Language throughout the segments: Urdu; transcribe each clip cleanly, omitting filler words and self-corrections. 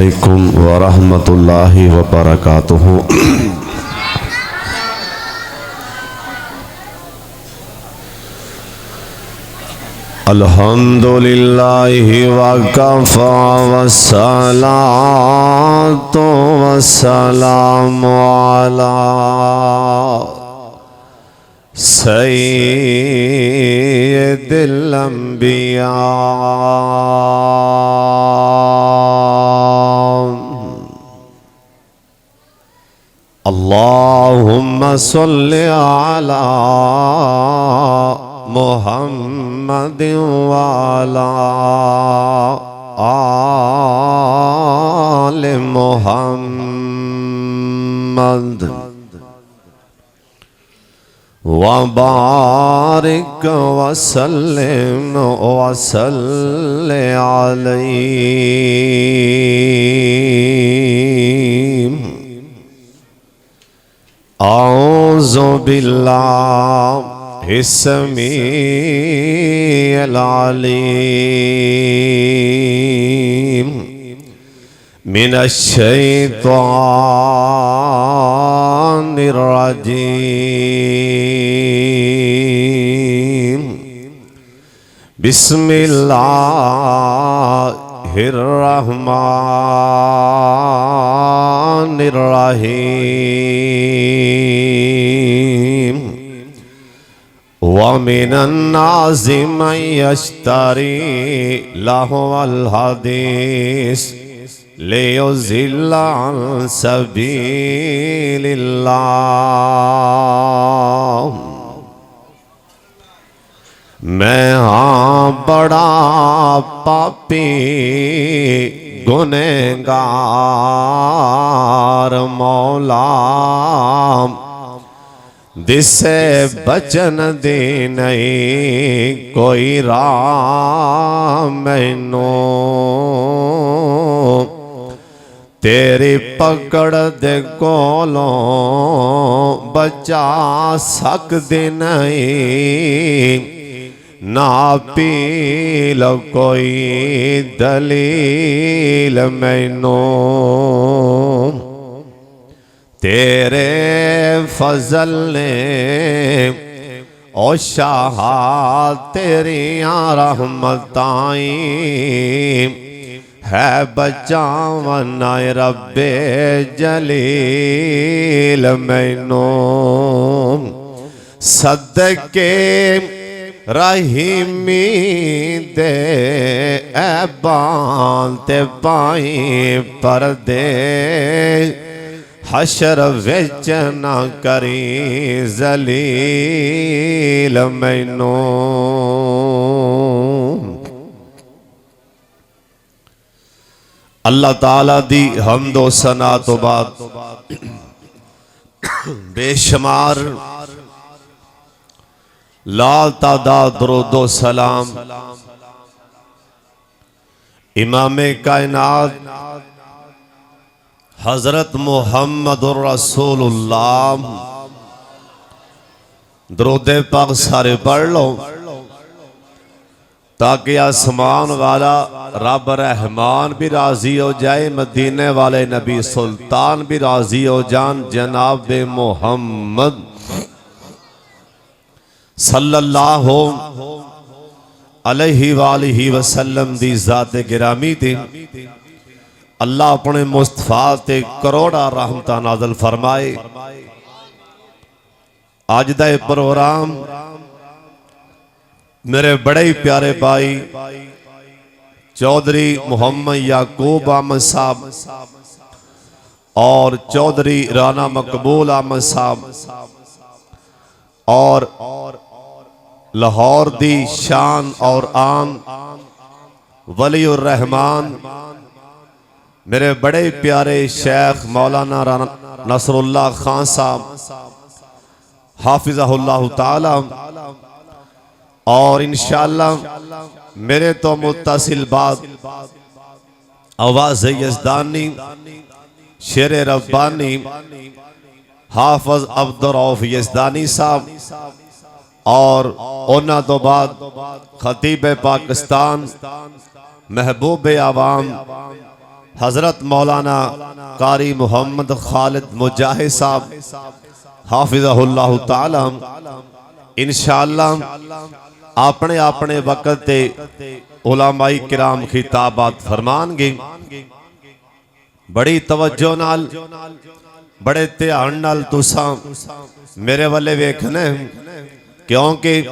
علیکم ورحمۃ اللہ وبرکاتہ۔ الحمدللہ وکفی والصلاۃ والسلام علی سید الانبیاء۔ اللہم صل علی محمد وعلی آل محمد وبارک وسلم علیہ۔ اعوذ باللہ السمیع العلیم من الشیطان الرجیم۔ بسم اللہ الرحمن الرحیم۔ وَمِنَ النَّاسِ مَن يَشْتَرِي لَهْوَ الْحَدِيثِ لِيُضِلَّ عَن سَبِيلِ اللَّهِ۔ میں ہاں بڑا پاپی گنہگار مولا، جس سے بچن دی نہیں کوئی راہ مینوں، تیری پکڑ دے کولوں بچا سکدی نہیں، نہ پیل کوئی دلیل مینوں، تیرے فضل نے او شاہ تیریاں رحمتائیں ہے بچاون اے رب جلیل مینوں، صدقے رحیمی دے ایبان تے پائیں پردے، حشر وچ نہ کری ذلیل مینوں۔ اللہ تعالیٰ دی حمد و ثنا تو بعد بے شمار لا تعداد درود و سلام امام کائنات حضرت محمد الرسول اللہ، درود پاک سارے پڑھ لو تاکہ آسمان والا رب رحمان بھی راضی ہو جائے، مدینے والے نبی سلطان بھی راضی ہو جان، جناب محمد صلی اللہ علیہ وآلہ وسلم دی ذات گرامی تے اللہ اپنے مصطفیٰ تے کروڑا رحمتہ نازل فرمائے۔ آج دا پروگرام میرے بڑے پیارے بھائی چودھری محمد یعقوب احمد صاحب اور چودھری رانا مقبول احمد صاحب اور لاہور دی شان اور آن ولی الرحمان میرے بڑے پیارے شیخ مولانا نصر اللہ خان صاحب حافظہ اللہ تعالی، اور انشاءاللہ میرے تو متصل بات آواز یزدانی شیر ربانی حافظ عبدالرؤف یزدانی صاحب، اور اونا دو بعد خطیب پاکستان محبوب عوام حضرت مولانا قاری محمد خالد مجاہد صاحب حافظہ اللہ تعالی انشاءاللہ اپنے اپنے وقت تے علماء کرام خطابات فرمان گے. بڑی توجہ نال بڑے دھیان نال تساں میرے والے ویکھنا کیونکہ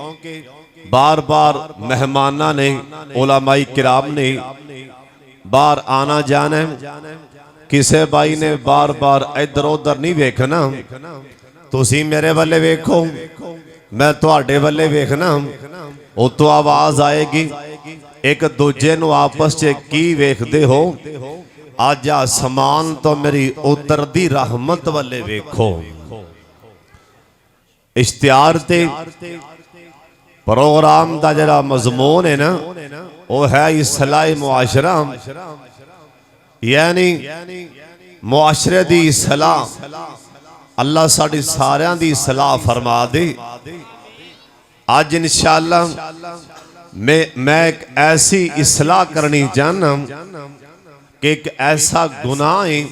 بار بار مہمانہ نے علماء کرام نے بار آنا جانا کسے بھائی نے بار بار ادھر ادھر نہیں ویکھنا. تسی میرے والے ویکھو میں تواڈے والے ویکھنا او تو آواز آئے گی ایک دوجے نو آپس چ کی ویکھدے ہو آج آسمان تو میری اتر دی رحمت والے ویکھو. اشتہار تے پروگرام دا جڑا مضمون ہے نا وہ ہے اصلاح معاشرہ یعنی معاشرے دی اصلاح. اللہ ساڑی ساریاں دی اصلاح فرما دے. آج انشاءاللہ میں ایک ایسی اصلاح کرنی جانا کہ ایک ایسا گناہ ہے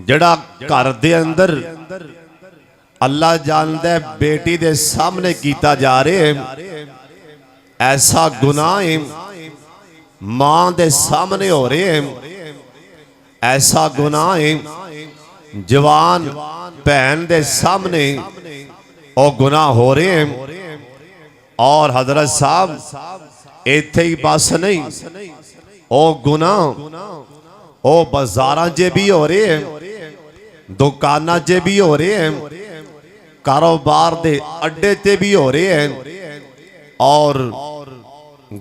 جڑا گھر دے اندر اللہ جاندے بیٹی دے سامنے کیتا جا رہے ہیں. ایسا گناہ ہے ماں دے سامنے ہو رہے ہیں. ایسا گناہ ہے جوان بہن دے سامنے او گناہ ہو رہے ہیں. اور حضرت صاحب ایتھے ہی بس نہیں او گناہ او بازاراں جے بھی ہو رہے ہیں دکاناں جے بھی ہو رہے ہیں کاروبار دے اڈے تے بھی ہو رہے ہیں اور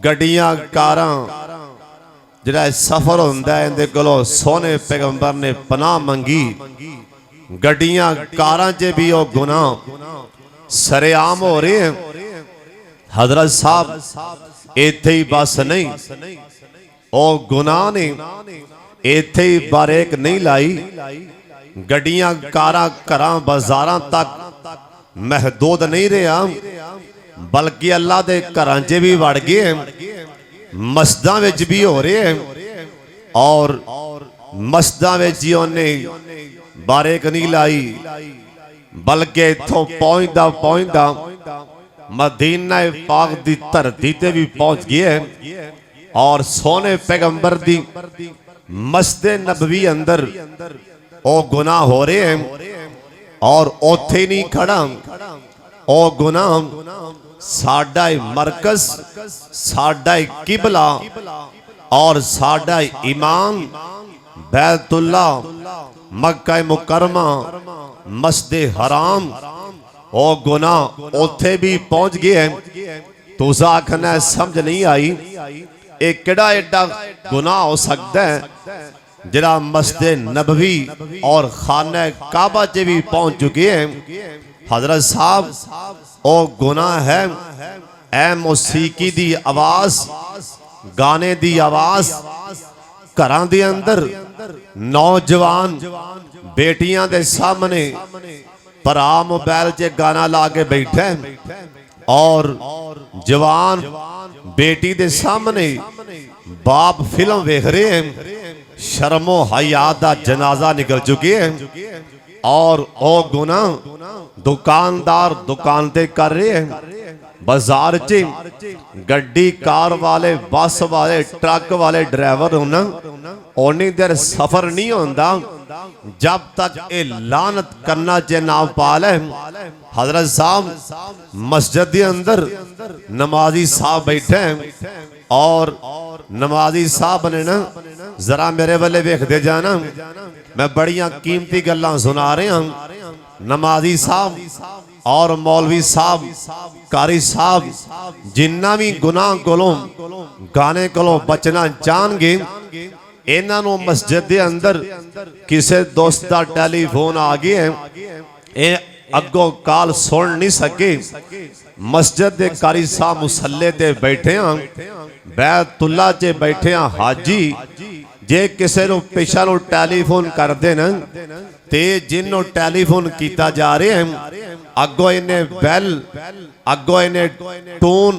گڈیاں کاراں جڑا سفر ہوندا ہے اندے کولوں سونے پیغمبر نے پناہ منگی. گڈیاں کاراں جے بھی او گناہ سرے عام ہو رہے ہیں. حضرت صاحب ایتھے ہی بس نہیں او گناہ نے ایتھے ہی باریک نہیں لائی. گڈیاں کاراں کراں بازاراں تک محدود نہیں رہا بلکہ اللہ دے کراں جے بھی وڑ گئے مسجداں وچ بھی ہو رہے ہیں اور مسجداں وچ جیوں نے باریک نہیں لائی بلکہ اتھوں پہنچدا مدینہ پاک دی دھرتی تے بھی پہنچ گئے اور سونے پیغمبر دی مسجد نبوی اندر او گناہ ہو رہے ہیں اور اوتھے نہیں کھڑا او گناہ ساڈا مرکز ساڈا قبلہ اور ساڈا ایمان بیت اللہ مکہ مکرمہ مسجد حرام او گناہ اوتھے بھی پہنچ گئے ہیں. تو آکھنا سمجھ نہیں آئی ایک کڑا ایڈا گناہ ہو سکتا ہے جڑا مسجد نبوی اور خانہ کعبہ جے بھی پہنچ چکے ہیں. حضرت صاحب او گناہ ہے اے موسیقی دی آواز گانے دی آواز گھراں دے اندر نوجوان بیٹیاں دے سامنے پرا موبائل چے گانا لا کے بیٹھے اور جوان بیٹی دے سامنے باپ فلم ویکھ رہے ہیں شرم و حیا دا جنازہ نکل چکے ہیں اور او گناہ دکاندار دکان تے کر رہے ہیں بازار چے گڈی کار والے بس والے ٹرک والے ڈرائیور ہونا اونی دیر سفر نہیں ہوندا جب تک اے لعنت کرنا چے ناپال ہے. حضرت صاحب مسجد دے اندر نمازی صاحب بیٹھے ہیں اور نمازی صاحب نے نا ذرا میرے والے ویکھ دے جانا میں بڑیاں قیمتی گلاں سنا رہے ہیں. نمازی صاحب اور مولوی صاحب قاری صاحب جنہ بھی گناہ کولوں گانے کولوں بچنا چاہن گے انہاں نو مسجد دے اندر کسے دوست دا ٹیلی فون آ گئے ہیں اے اگو کال سن نہیں سکے مسجد دے قاری صاحب مسلے تے بیٹھے ہیں بیت اللہ چے بیٹھے ہیں حاجی جے کسے نو پیشہ نو ٹیلی فون کر دینا تے جن نو ٹیلی فون کیتا جا رہے ہیں اگو انہیں بیل اگو انہیں ٹون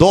2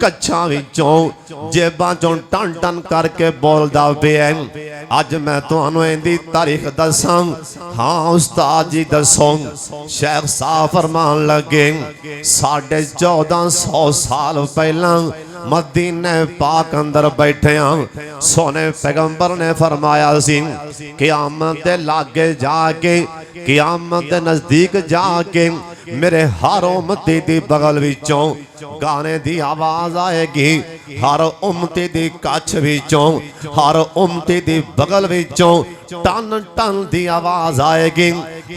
کچھاں وچوں جیباں چوں ٹن ٹن کر کے بولدا پیا اج میں تانوں ایندی تاریخ دساں ہاں استاد جی دسو شیخ صاحب فرمان لگے 1450 سال پہلا مدینہ پاک اندر بیٹھے ہیں سونے پیغمبر نے فرمایا سی قیامت دے لاگے جا کے قیامت دے نزدیک جا کے میرے ہر امتی دی بغل وچوں گانے دی آواز آئے گی ہر امتی دی کچھ وچوں ہر امتی دی بغل وچوں ٹن ٹن دی آواز آئے گی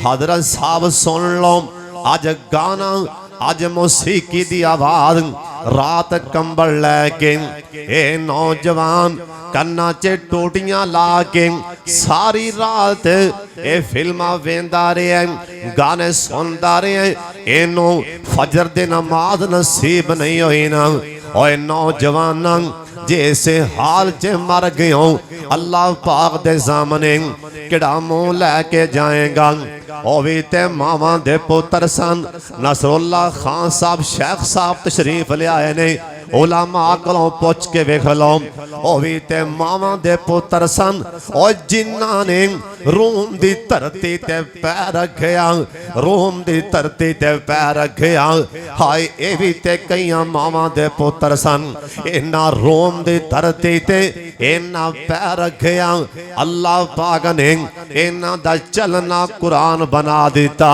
حضرت صاحب سن لو آج گانا آج موسیقی دی آواز رات کمبل لے کے اے نوجوان کنا چے ٹوٹیاں لا کے ساری رات اے فلمہ ویندا رہے گانے سندا رہے اینو فجر دے نماز نصیب نہیں ہوئی نا اوے نوجواناں جیسے حال چے مر گئے ہوں اللہ پاک دے سامنے کڑا منہ لے کے جائیں گا اووی تے ماما دے پتر سن نصر اللہ خان صاحب شیخ صاحب تشریف لے آئے نے علماء کلوں پوچھ کے ویکھ لو اووی تے ماما دے پتر سن او جنہاں نے روم دی دھرتی تے پیر رکھیا روم دی دھرتی تے پیر رکھیا ہائے اے وی تے کئیاں ماما دے پتر سن انہاں روم دی دھرتی تے انہاں پیر رکھیا اللہ پاک نے انہاں دا چلنا قرآن بنا دیتا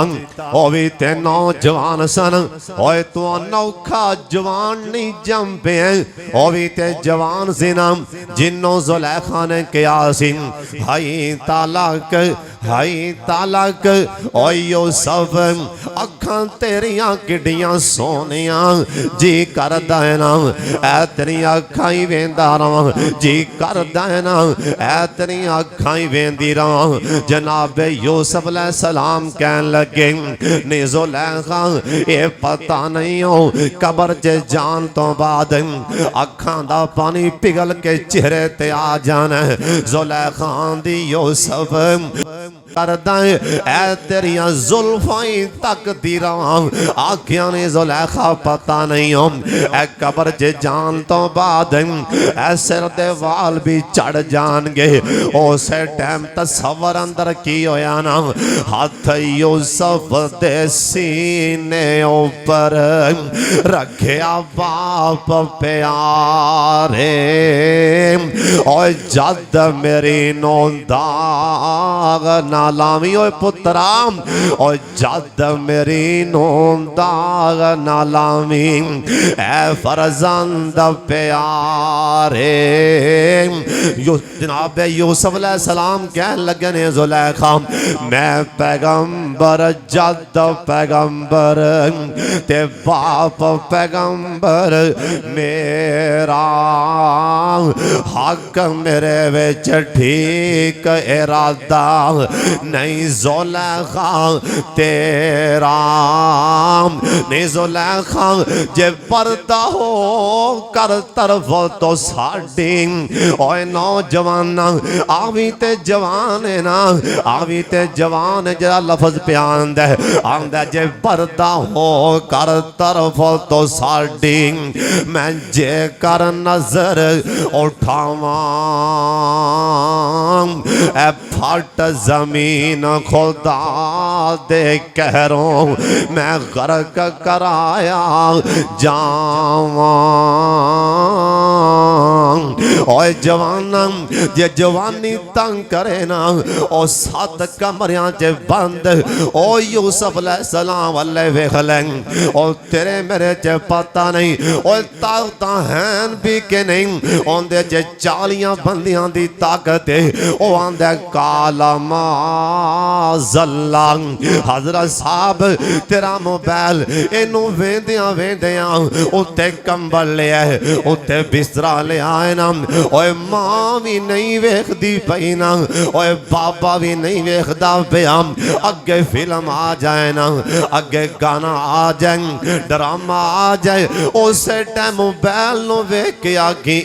اووی تے نوجوان سن اوے تو انوکھا جوان نہیں جم پہ اووی تے جوان سنم جنوں زلیخا نے کیا سن ہائی تالک او یوسف اکھاں تیریاں کڈیاں سونیاں جی کر دینا اے تیری اکھاں ہی ویندا رہاں جی کر دینا اے تیری اکھاں ہی ویندی رہاں جناب یوسف علیہ السلام کہن لگے نی زلیخا اے پتہ نہیں ہو قبر چے جان تو بعد اکھاں دا پانی پگھل کے چہرے تے آ جانا زلیخا دی یوسف کردائیں اے تیریاں زلفائیں تک دی رہاں آکھیاں نے زلیخا پتہ نہیں ہوں اے قبر جے جان تو بعد اے سر دے وال بھی چڑھ جان گے او سے ٹیم تصور اندر کی ہویا نا ہاتھ یوسف دے سینے اوپر رکھیا باپ پیارے او جد میری نونداغ نالامی اوے پترام او جد میری نونداغ نالامی اے فرزند پیارے جناب یوسف علیہ السلام کہنے لگنے زلیخا میں پیغمبر جد پیغمبر تے باپ پیغمبر میرا حق میرے وچ ٹھیک ارادہ نہیں زلیخا تیرا نہیں زلیخا جے پردہ ہو کر طرف تو ساڑی اوے نوجوان آوی تے جوان نا آوی تے جوان جرا لفظ پیان دے آندہ جے پردہ ہو کر طرف تو ساڑی میں جے کر نظر اٹھاواں اے پھٹ زمین خدا دے کہروں میں غرق کرایا جاواں اوے جوانم جے جوانی تنگ کرے نا او 7 کمریاں جے بند او یوسف علیہ السلام واللہ ویخلیں او تیرے میرے جے پتہ نہیں او طاقتاں ہیں بھی کہ نہیں اوندے جے 40 بندیاں دی طاقت ہے او آندے کالا مازاللہ حضرت صاحب تیرا موبائل انو ویندیاں او تے کمبل لے آئے او تے بسترہ لے آئے جائے نا اوے ماں بھی نہیں ویکھ دی پئی نا اوے بابا بھی نہیں ویکھ دا پیا اگے فلم آ جائے نا اگے گانا آ جائے ڈرامہ آ جائے اسے ٹائم موبائل نو ویکھ کے آگی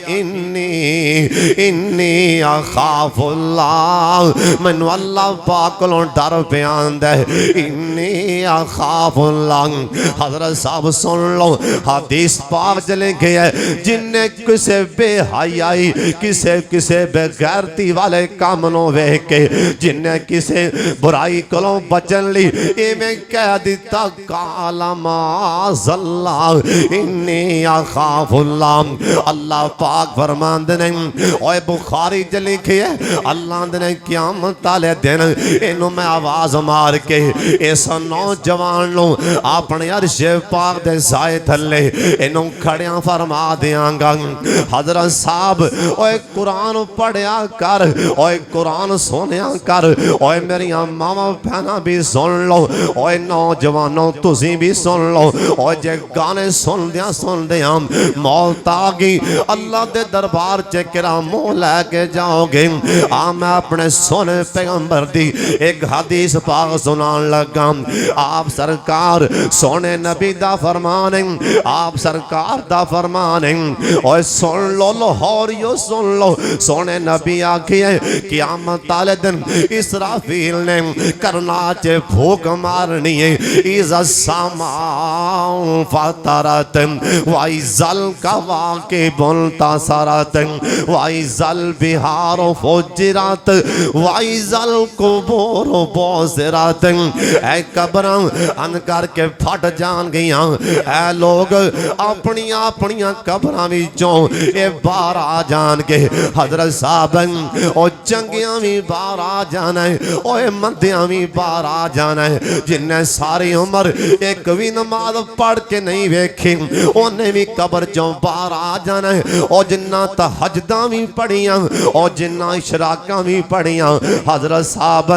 انی اخاف اللہ مینوں اللہ پاک لوں ڈر بیان دے انی اخاف اللہ حضرت صاحب سن لو حدیث پاک چلے گئے جن نے کسے بے حیائی کسے بے غیرتی والے کام نو ویکھ کے جن نے کسے برائی کلوں بچن لی میں کہہ دیتا کالا معاذ اللہ انی اخاف اللہ اللہ پاک فرمان دے اوے بخاری چ لکھی ہے اللہ دے قیامت والے دن اینو میں آواز مار کے اس نوجوان نو اپنے عرش پاک دے سائے تھلے اینو کھڑیاں فرما دیاں گا حضرت صاحب اوے قرآن پڑھیا کر اوے قرآن سنیا کر اوے میری ماما بہنا بھی سن لو اوے نوجوانوں تسی بھی سن لو اوے جے گانے سن دیاں موت آگی اللہ دے دربار چکرا منہ لے کے جاؤ گے میں اپنے سونے پیغمبر دی ایک حدیث پاک سنان لگا آپ سرکار سونے نبی دا فرمانے آپ سرکار دا فرمانے اوے سن لو لاہوریو سن لو سونے نبی آکھئے قیامت والے دن اسرافیل نے کرنا چے بھوک مارنی ہے اذا السماء فطرت وَإِذَا الْكَوَاكِبُ انْتَثَرَتْ وَإِذَا الْبِحَارُ فُجِّرَتْ وَإِذَا الْقُبُورُ بُعْثِرَتْ اے قبراں ان کر کے پھٹ جان گیاں اے لوگ اپنی قبراں وچوں اے باہر آ جان کے حضرت صاحب او چنگیاں بھی باہر آ جانا ہے اوے مندیاں بھی باہر آ جانا ہے جن نے ساری عمر ایک بھی نماز پڑھ کے نہیں ویکھی انہیں بھی قبر چوں باہر آ جانا ہے او جنہ تہجداں بھی پڑھیاں او جنہ اشراقاں بھی پڑھیاں حضرت صاحب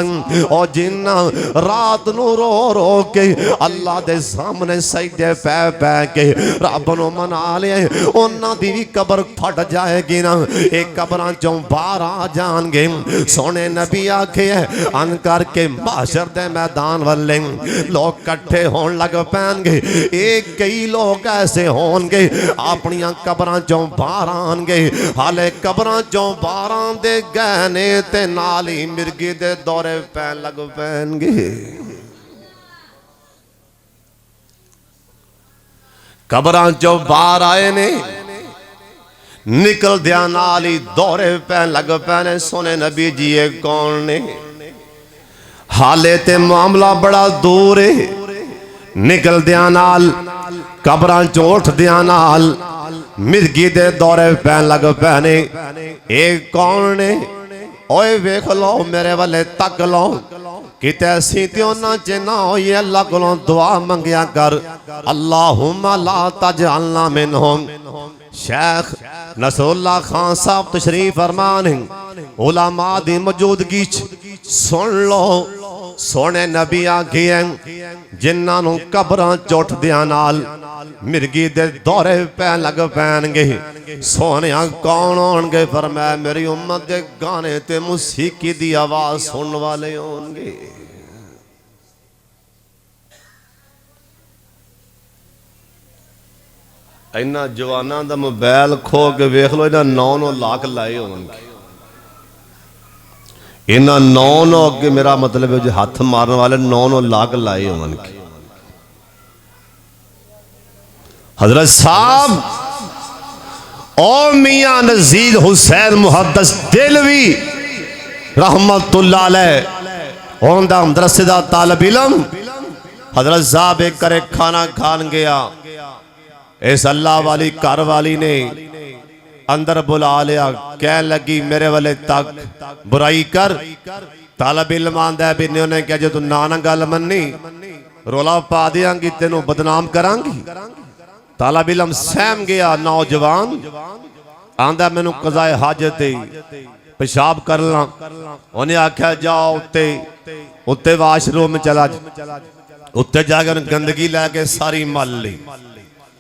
او جنہ رات نو رو رو کے اللہ دے سامنے سجدے پہ کے رب نو منا لے انہاں دی بھی قبر پھٹ جائے گی نا ایک قبراں چوں باہر آ جان گے سونے نبی آکھے ان کر کے محشر دے میدان والے لوگ کٹھے ہون لگ پین گے ایک کئی لوگ ایسے ہون گے اپنی قبراں چوں باہر آن گے حالے قبراں چوں باہر آن دے گہنے تے نالی مرگی دے دورے پین لگ پین گے قبراں چوں باہر آئے نے نکل دیا نالی دورے پین لگ پینے سونے نبی جی ایک کون نے حالے تے معاملہ بڑا دور ہے نکل دیا نال قبران چوٹ دیا نال مرگی دے دورے پین لگ پینے ایک کون نے اوے ویکھ لو میرے والے تک لو کتے سیتیوں نہ چنا ہوئی اللہ کو دعا منگیا کر اللہم لا تجعلنا منہم شیخ نصر اللہ خان صاحب تشریف فرمانے علماء دی موجودگی سن لو سونے نبی آگئے جنہاں نو قبراں چوٹ دیا نال مرگی دے دورے پہ لگ پین گے سونے کون ہون گے فرمایا میری امت دے گانے تے موسیقی دی آواز سن والے ہون گے اینا جواناں دا موبائل کھو کے ویکھ لو اینا 9 لاکھ لائے ہون گے اینا 9 کے میرا مطلب ہے جو ہاتھ مارنے والے 9 لاکھ لائے ہون گے حضرت صاحب او میاں نزید حسین محدث دلوی رحمت اللہ علیہ ہوندہ مدرسے دا طالب علم حضرت صاحب ایک کرے کھانا کھان گیا اس اللہ والی کار والی نے اندر بلا لیا کہہ لگی میرے والے تک برائی کر طالب علم آندہ ہے بھی انہیں کہا جو تو نانا گل منی رولا پا دیاں گی تینوں بدنام کران گی طالب علم سیم گیا نوجوان آندہ میں نے قضائے حاجت پیشاب کرنا انہیں آکھا جاؤ اتے واش روم میں چلا اتے جا کے گندگی لے کے ساری مل لی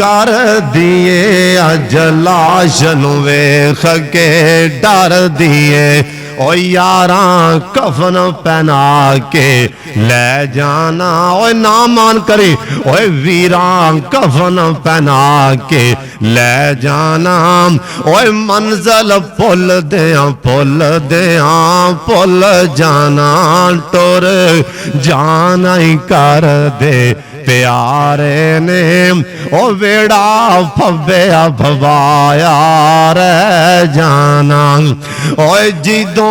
کر دیے اج لاش نو ویکھ کے ڈر دیے او یاراں کفن پہنا کے لے جانا او نہ مان کرے او ویراں کفن پہنا کے لے جانا او منزل پل دیاں پل جانا ٹر جانا ہی کر دے پیارے نے او ویڑا پھویا بھوایا رہ جانا او جدوں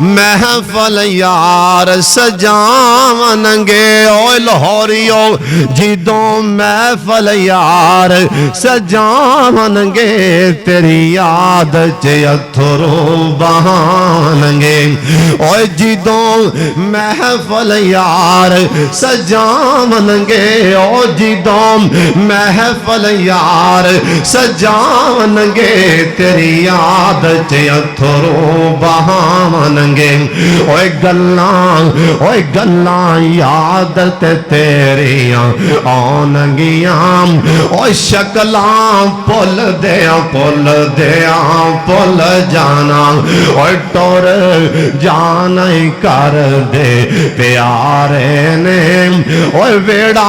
محفل یار سجاونگے او لاہوریو جدوں محفل یار سجاونگے تیری یاد چ اتھرو بہانگے او جدوں محفل یار سجاونگے او جدوں محفل یار سجاونگے تیری یاد چ اتھرو بہانگے اوے گلاں یاد تے تیریاں آنگیاں اوے شکلاں پل دیاں پل جانا اوے ٹر جانا ہی کر دے پیارے نے اوے ویڑا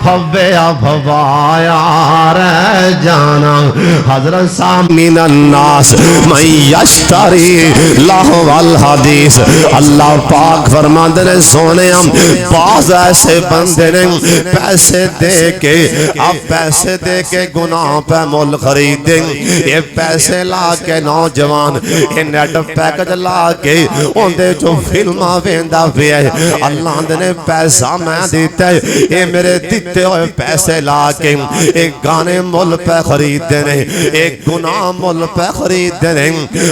پھویا بھوایا رہ جانا حضرت صاحب من الناس من یشتری لہو والحدیث اللہ پاک فرماندے نے سونے ہم بعض ایسے بندے نے پیسے دے کے گناہ پہ مول خریدیں یہ پیسے لا کے نوجوان یہ نیٹ پیکج لا کے اندے جو فلمہ ویندا بھی ہے اللہ نے پیسہ میں دیتا ہے یہ میرے دیتے ہوئے پیسے لا کے ایک گانے مول پہ خرید دینے ایک گناہ مول پہ خرید دینے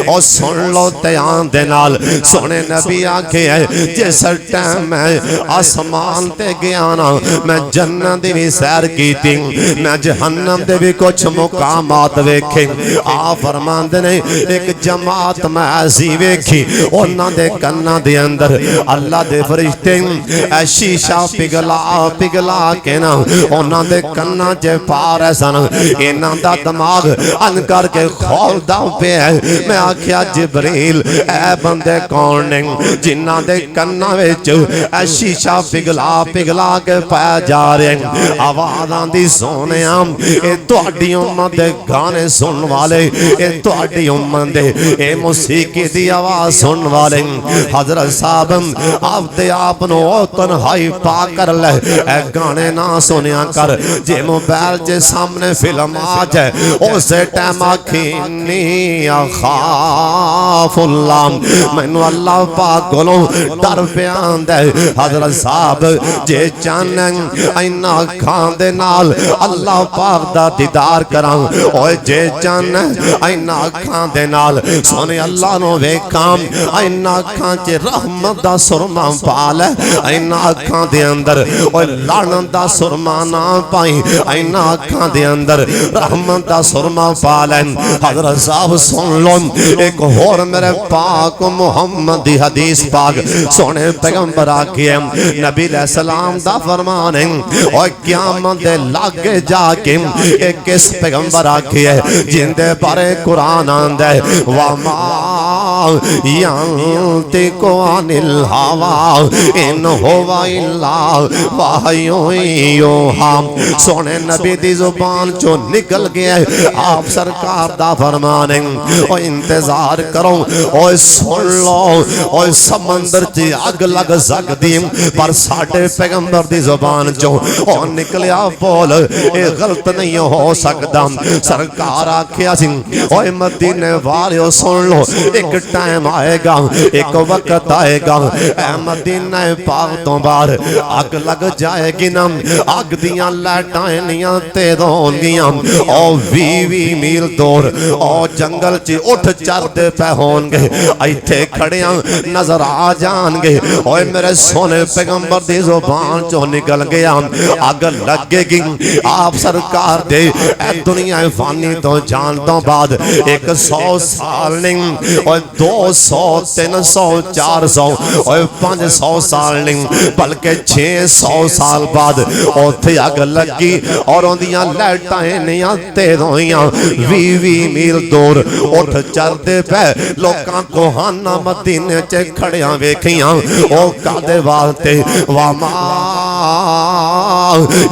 اور سن لو تیان دینال سونے نبی آنکھے ہے جس ٹائم میں آسمان تے گیانا میں جنت دی بھی سیر کی تھی میں جہنم دے بھی کچھ مقامات ویکھیں آپ فرمان دینے ایک جماعت میں ایسی ویکھی انہاں دے کنہ دے اندر اللہ دے فرشتے شیشہ پگلا کے نا انہاں دے کنہ چے پارے سن انہاں دا دماغ ان کر کے کھول دا پہ ہے میں آکھیا جبریل اے بندے کون نے جنہاں دے کنہ وچ شیشہ پگلا کے پایا جا رہے ہیں آوازاں دی سونے ہم اے تہاڈی امت دے گانے سن والے اے تہاڈی امت دے اے موسیقی دی آواز سن والے حضرت صاحب آپ دے آپ نو تنہائی پا کر لے اے گانے نہ سنیا کر جے موبائل جے سامنے فلم آ جائے اسے ٹائم آکھینی اخاف اللہ مینو اللہ پاک گلوں ڈر پیان دے حضرت صاحب جے چانن اینا کھان دے نال اللہ پاک دا دیدار کران اوے جے چانن اینا کھان دے نال سونے اللہ نو ویکھام اینا کھان چے رحمت دا سرما پال اینا کھان دے اندر اوے لعنت دا سرما نہ پائی اینا کھان دے اندر رحمت دا سرما پال حضرت صاحب سن لو ایک اور میرے پاک محمد دی حدیث پاک سونے پیغمبر آکھئے نبی علیہ السلام دا فرمان ہے اور قیامت دے لاگے جا کے ایک اس پیغمبر آکھئے جن دے بارے قرآن آندے وَمَا يَنْتِقُ عَنِ الْهَوَىٰ إِنْ هُوَ إِلَّا وَحْيٌ يُوحَىٰ سونے نبی دی زبان جو نکل گیا ہے آپ سرکار دا فرمان ہے اور انتظار کرو اور سن لو اور سمندر چی اگ لگ سکتی پر ساڑھے پیغمبر دی زبان جو اور نکلیا بول اے غلط نہیں ہو سکتا سرکار آکھیا سی اور مدینے والیو سن لو ایک ٹائم آئے گا ایک وقت آئے گا اے مدینہ پاک تو بار اگ لگ جائے گی نا اگ دیاں لیٹائیں نیاں تیز ہون گیاں اور 20 میل دور اور جنگل چی اٹھ چر دے پہ ہون گے ایتھے کھڑیاں نظر آ جان گے اور میرے سونے پیغمبر دی زبان جو نکل گیا اگ لگے گی آپ سرکار دے اے دنیا فانی تو جان تو بعد 100 سال نہیں اور 200 300 400 اور 500 سال نہیں بلکہ 600 سال بعد اوتھے اگ لگی اور اندیاں لائٹاں نہیں تیز ہوئیاں 20 میل دور اٹھ چلتے پہ لوکاں کو ہانا مدینے چے کھڑیاں ویکھیاں او کادے واسطے وما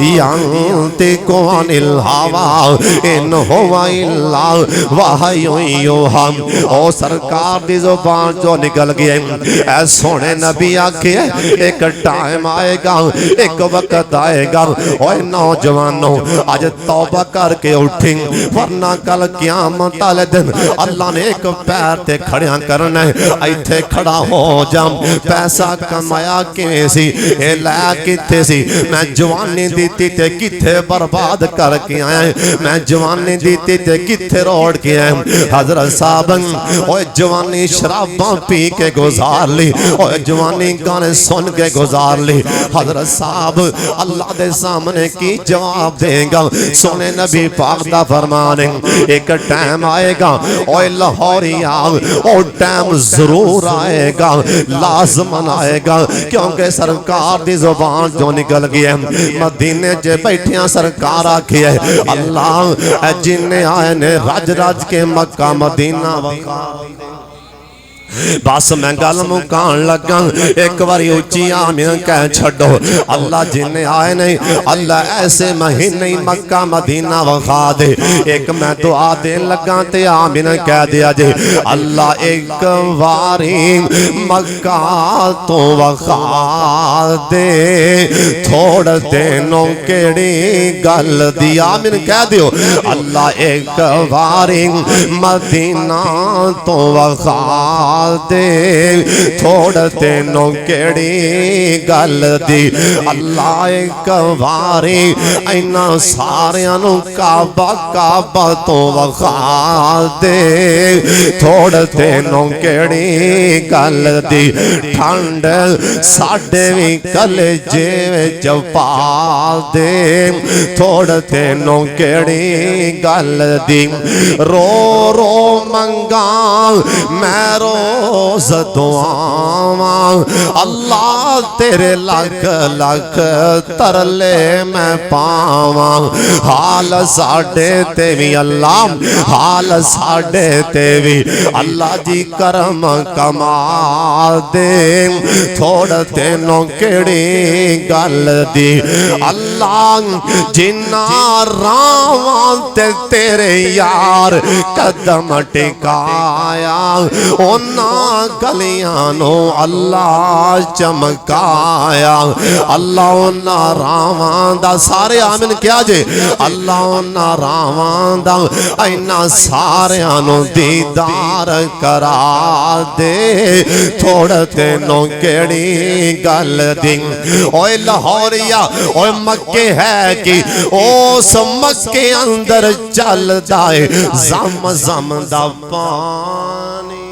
ينطق عن الهوى ان هو الا وحی یوحی او سرکار دی زبان جو نکل گئی اے سونے نبی آکھے ایک ٹائم آئے گا ایک وقت آئے گا اوے نوجوانوں آج توبہ کر کے اٹھیں ورنہ کل قیامت والے دن اللہ نے ایک پیر تے کھڑیاں کرنا ہے ایتھے کھڑا ہو جام پیسہ کمایا کیویں سی اے لایا کتے سی میں جوانی دیتی تے کتے برباد کر کے آئے میں جوانی دیتی تے کتے روڑ کے آئے حضرت صاحب اوہ جوانی شراباں پی کے گزار لی اوہ جوانی گانے سن کے گزار لی حضرت صاحب اللہ دے سامنے کی جواب دیں گا سونے نبی پاک دا فرمانے ایک ٹائم آئے گا اوہ لاہوری اوہ ٹائم ضرور آئے گا لازمن آئے گا کیونکہ سرکار دی زبان جو نکل گیا مدینے جے بیٹھیاں سرکار آکھی ہے اللہ جنہیں آئے نے راج راج کے مکہ مدینہ وقار بس میں گل مکان لگا ایک باری اچھی آمین کہہ چھڑو اللہ جنہیں آئے نہیں اللہ ایسے مہینے مکہ مدینہ وخا دے ایک میں دعا دے لگا تے آمین کہہ دیا جے اللہ ایک باری مکہ تو وخا دے تھوڑ دینوں کیڑی گل دی آمین کہہ دیو اللہ ایک باری مدینہ تو وخا دے تھوڑ تینوں کیڑی گل دی اللہ ایک باری اینا ساریانوں کعبہ کعبہ تو وخا دے تھوڑ تینوں کیڑی گل دی ٹھنڈ ساڑھے بھی کلیجے جپا دے تھوڑ تینوں کیڑی گل دی رو رو منگا میں روز دعاواں اللہ تیرے لکھ لکھ ترلے میں پاواں حال ساڑھے تیوی اللہ حال ساڑھے تیوی اللہ جی کرم کما دے تھوڑ تینوں کیڑی گل دی اللہ جنہ راواں تے تیرے یار قدم ٹکایا اونا گلیانو اللہ چمکایا اللہ اونا راوان دا سارے آمین کیا جے اللہ اونا راوان دا اینا سارے آنو دیدار کرا دے تھوڑ تینوں کیڑی گل دیں اوہ لاہوریا اوہ مکے ہے کہ اوس مکے اندر چل دائے زم زم دا پانی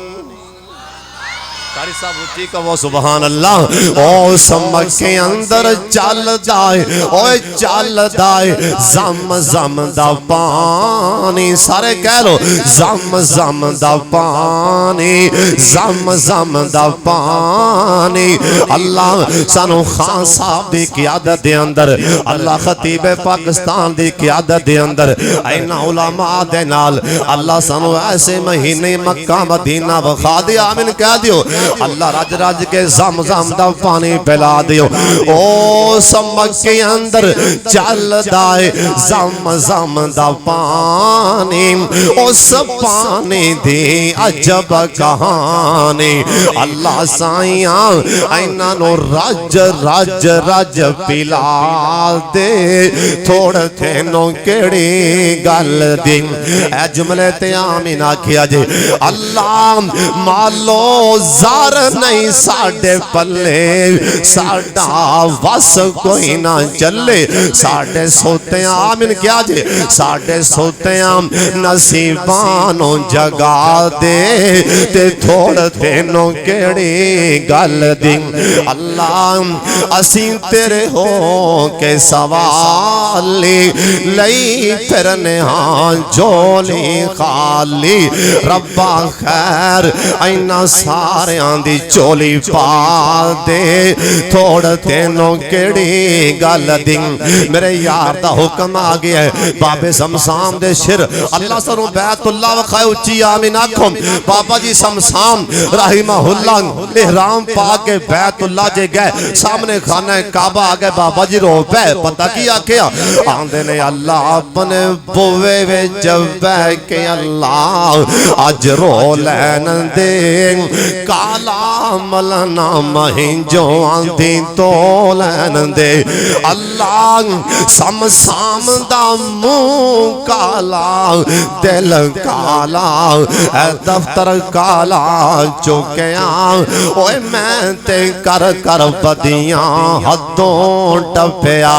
قاری صاحب اچھی کہو سبحان اللہ او سمک کے اندر چل دائے او چل دائے زم زم دا پانی سارے کہہ لو زم زم دا پانی زم زم دا پانی اللہ سانو خان صاحب دی قیادت دے اندر اللہ خطیب پاکستان دی قیادت دے اندر اینا علماء دے نال اللہ سانو ایسے مہینے مکہ مدینہ وخا دے آمین کہہ دیو اللہ راج راج کے زم زم دا پانی پھیلا دیو او سمک کے اندر چل دائے زم زم دا پانی اس پانی دی عجب کہانی اللہ سائیاں اینا نو راج راج راج پلا دے تھوڑ تینوں کیڑی گل دی اے جملے تے آمین آکھیا جے اللہ مالو زار نہیں ساڈے پلے ساڈا وس کوئی نہ چلے ساڈے سوتیاں آمین کیا جے ساڈے سوتیاں نصیبانوں جگا دے تے تھوڑ دینوں کیڑی گل دی اللہ اسیں تیرے ہو کے سوالی لئی پھرنے ہاں جولی خالی ربا خیر اینا سارے آندھی چولی پا دے تھوڑ تینوں کیڑی گل دن میرے یار دا حکم آگیا ہے بابے سمسام دے شر اللہ سروں بیت اللہ وخائے اچھی آمین آکھم بابا جی سمسام رحمہ اللہ احرام پاکے بیت اللہ جے گئے سامنے خانہ کعبہ آگے بابا جی رو پہ پتہ کیا کیا آندے نے اللہ اپنے بوے وے جبے کہ اللہ آج رو لین دے کالا ملنا مہین جو آندھی تو لین دے اللہ سمسام دا منہ کالا دل کالا اے دفتر کالا چکیاں اوے میں تے کر کر بدیاں حدوں ٹپیا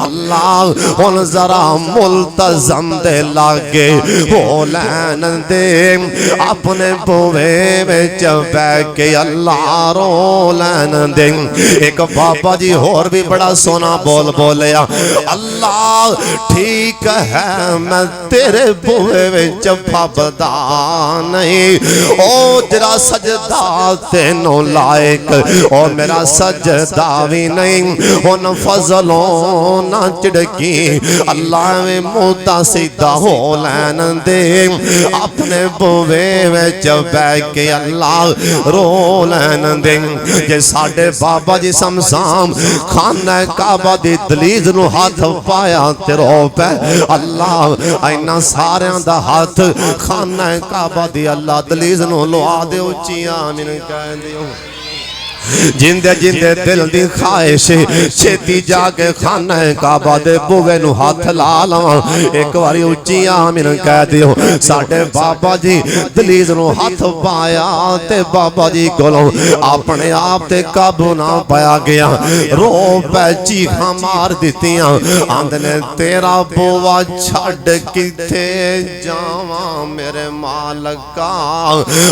اللہ ان ذرا ملتزم دے لاگے ہو لین دے اپنے بوے وچ بے کے اللہ رو لین دے ایک بابا جی اور بھی بڑا سونا بول بولیا اللہ ٹھیک ہے میں تیرے بوے وچ پھبدا نہیں او جرا سجدہ تینوں لائق او میرا سجدہ بھی نہیں ان فضلوں نہ چڑکی اللہ میں موتا سیدھا ہو لین دے اپنے بوے وچ بے کے اللہ رو لین دے جے ساڑھے بابا جی سمسام خانہ کعبہ دی دلیز نو ہاتھ پایا تے رو پہ اللہ اینا ساریاں دا ہاتھ خانہ کعبہ دی اللہ دلیز نو لوا دے اچھی آمین کہہ دیو جندے جندے دل دی خواہش چھتی جا کے خانہ کعبہ دے بوے نو ہاتھ لالا ایک واری اچھی آمین کہہ دیو ساڑھے بابا جی دلیز نو ہاتھ پایا تے بابا جی کولوں اپنے آپ تے قابو نہ پایا گیا رو پہ چیخاں مار دیتیاں آندھنے تیرا بوا چھڑ کتے جاواں میرے مالکا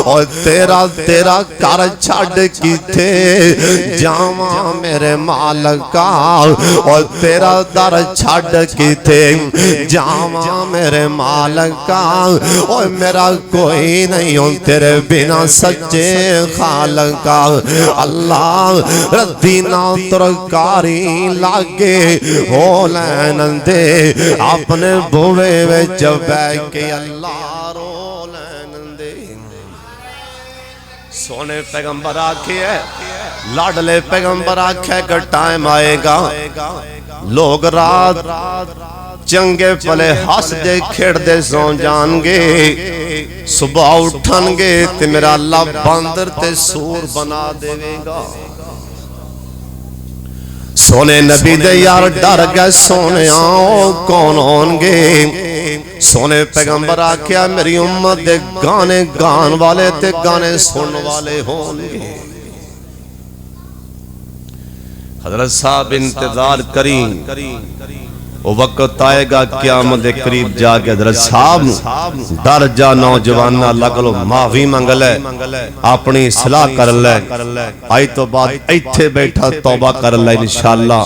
اور تیرا کر چھڑ کتے جاواں میرے مالکا اور تیرا در چھڑ کی تھے جاواں میرے مالکا اور میرا کوئی نہیں ہوں تیرے بنا سچے خالقا اللہ ردینا ترکاری لاگے ہو لین دے اپنے بوے وچ بے کے اللہ رو لین دے سونے پیغمبر آکھے ہے لاڈلے پیغمبر آکھے کہ ٹائم آئے گا لوگ رات چنگے پلے ہس دے کھڑ دے سون جان گے صبح اٹھن گے تے میرا اللہ باندر تے سور بنا دے گا سونے نبی دے یار ڈر گئے سونے آؤ کون ہون گے سونے پیغمبر آکھیا میری امت دے گانے گان والے تے گانے سن والے ہون گے حضرت صاحب انتظار کریں وہ وقت آئے گا قیامت قریب جا کے حضرت صاحب ڈر جا نوجوانہ لگلو معافی منگ لے اپنی اصلاح کر لے آئی تو بعد ایتھے بیٹھا توبہ کر لے انشاءاللہ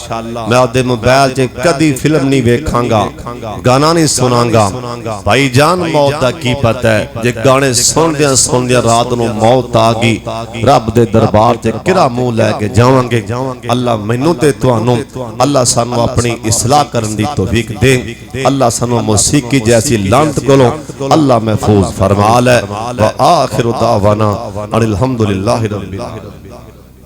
میں آدھے موبائل جے کدی فلم نہیں ویکھاں گا گانا نہیں سناں گا بھائی جان موت دا کی پتہ ہے جے گانے سن دیا رات نو موت آگی رب دے دربار جے کرا منہ لے کے جاواں گے اللہ مینوں تے تانوں اللہ سانو اپنی اصلاح کرن دی توفیق دیں اللہ سنو موسیقی جیسی لانت کلو اللہ محفوظ فرما لے وآخر دعوانا الحمدللہ رب العالمین